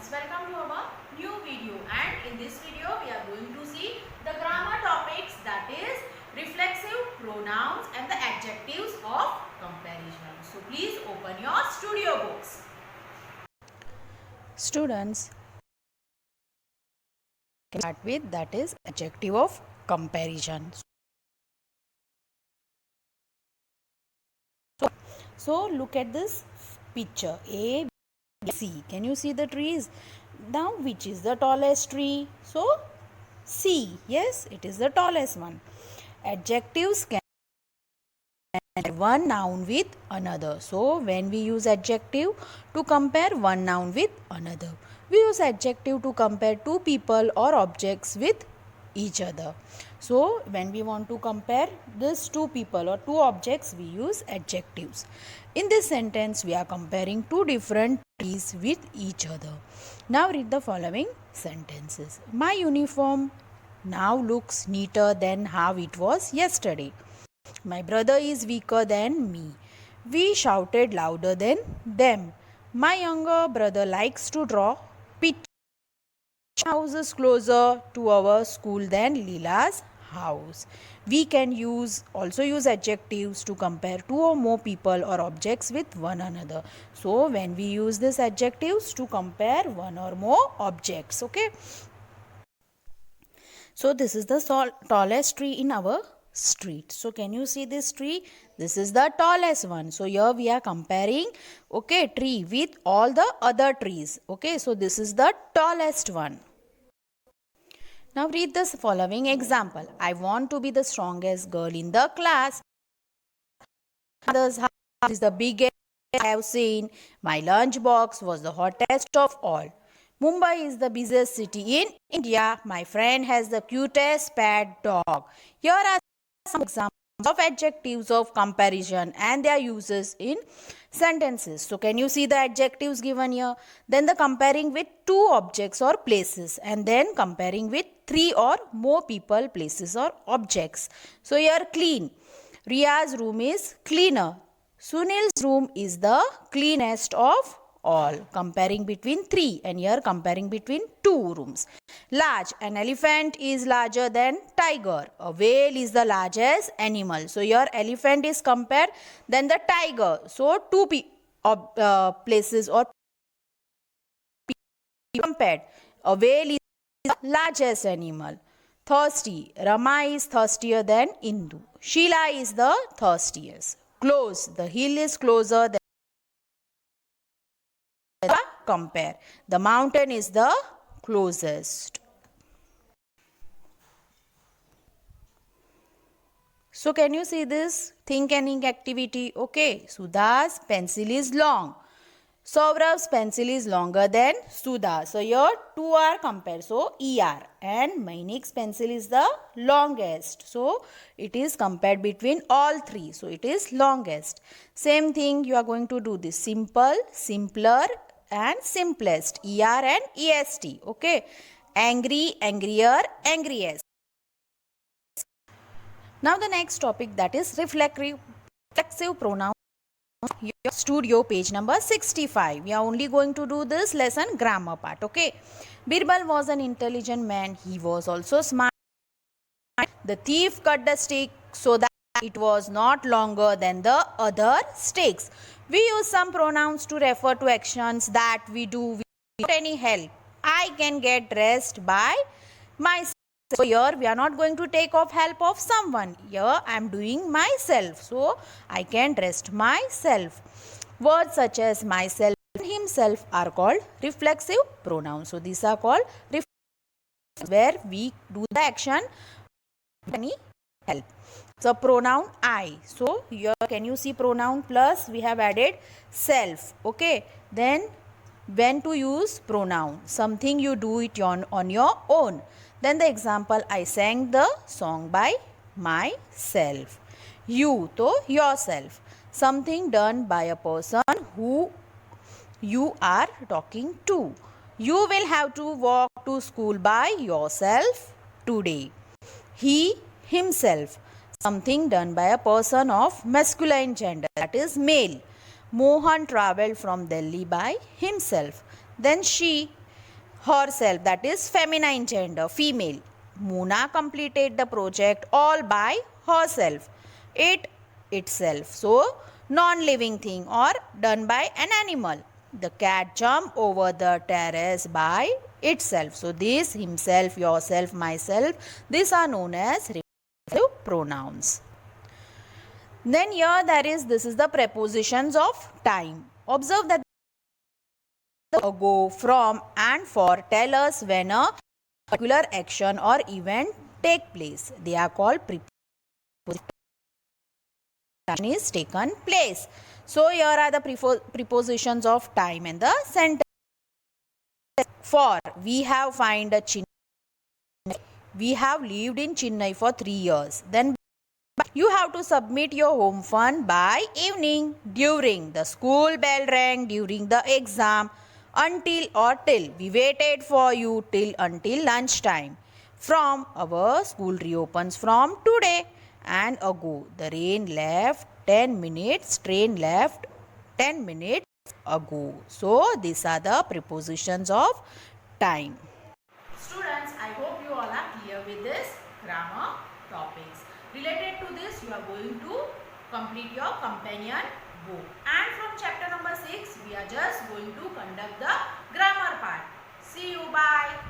students, welcome to our new video, and in this video we are going to see the grammar topics, that is reflexive pronouns and the adjectives of comparison. So please open your studio books. Students, start with that is adjective of comparison. So look at this picture A, B, C. Can you see the trees? Now which is the tallest tree? So C. Yes, it is the tallest one. Adjectives can one noun with another. So when we use adjective to compare one noun with another, we use adjective to compare two people or objects with each other. So when we want to compare these two people or two objects, we use adjectives. In this sentence, we are comparing two different trees with each other. Now read the following sentences. My uniform now looks neater than how it was yesterday. My brother is weaker than me. We shouted louder than them. My younger brother likes to draw pictures. House is closer to our school than Leela's house. We can also use adjectives to compare two or more people or objects with one another. So when we use these adjectives to compare one or more objects, okay. So this is the tallest tree in our street. So can you see this tree? This is the tallest one. So here we are comparing, okay, tree with all the other trees. Okay, so this is the tallest one. Now read this following example. I want to be the strongest girl in the class. Mother's house is the biggest I have seen. My lunch box was the hottest of all. Mumbai is the busiest city in India. My friend has the cutest pet dog. Here are some examples of adjectives of comparison and their uses in sentences. So can you see the adjectives given here? Then the comparing with two objects or places, and then comparing with three or more people, places or objects. So here clean. Riya's room is cleaner. Sunil's room is the cleanest of all. Comparing between three, and here comparing between two rooms. Large. An elephant is larger than tiger. A whale is the largest animal. So here elephant is compared, then the tiger. So two places or compared. A whale is the largest animal. Thirsty. Rama is thirstier than Indu. Sheila is the thirstiest. Close. The hill is closer than compare. The mountain is the closest. So can you see this think and ink activity? Okay, Sudha's pencil is long. Saurav's pencil is longer than Sudha. So here two are compared. So ER, and Mainik's pencil is the longest. So it is compared between all three. So it is longest. Same thing you are going to do this. Simple, simpler and simplest. ER and EST. Okay. Angry, angrier, angriest. Now the next topic, that is reflexive pronoun. Your studio page number 65. We are only going to do this lesson grammar part. Okay. Birbal was an intelligent man. He was also smart. The thief cut the stick so that it was not longer than the other sticks. We use some pronouns to refer to actions that we do without any help. I can get dressed by myself. So here we are not going to take off help of someone. Here I am doing myself. So I can rest myself. Words such as myself and himself are called reflexive pronouns. So these are called reflexive, where we do the action without any help. So pronoun I. So here can you see pronoun plus we have added self. Okay. Then when to use pronoun. Something you do it on your own. Then the example, I sang the song by myself. You, to yourself. Something done by a person who you are talking to. You will have to walk to school by yourself today. He, himself. Something done by a person of masculine gender, that is male. Mohan travelled from Delhi by himself. Then she herself, that is feminine gender, female. Mona completed the project all by herself. It itself. So, non-living thing or done by an animal. The cat jumped over the terrace by itself. So, this, himself, yourself, myself, these are known as reflexive pronouns. Then here this is the prepositions of time. Observe that ago, from and for tell us when a particular action or event take place. They are called prepositions is taken place. So here are the prepositions of time and the sentence. For, we have find a Chennai. We have lived in Chennai for 3 years. Then you have to submit your home fund by evening. During, the school bell rang during the exam. Until or till, we waited for you till until lunchtime. From, our school reopens from today. And ago, the rain left 10 minutes, train left 10 minutes ago. So these are the prepositions of time. Students, I hope you all are clear with this grammar topics. Related to this, you are going to complete your companion book. And from chapter number 6, we are just going to conduct the grammar part. See you. Bye.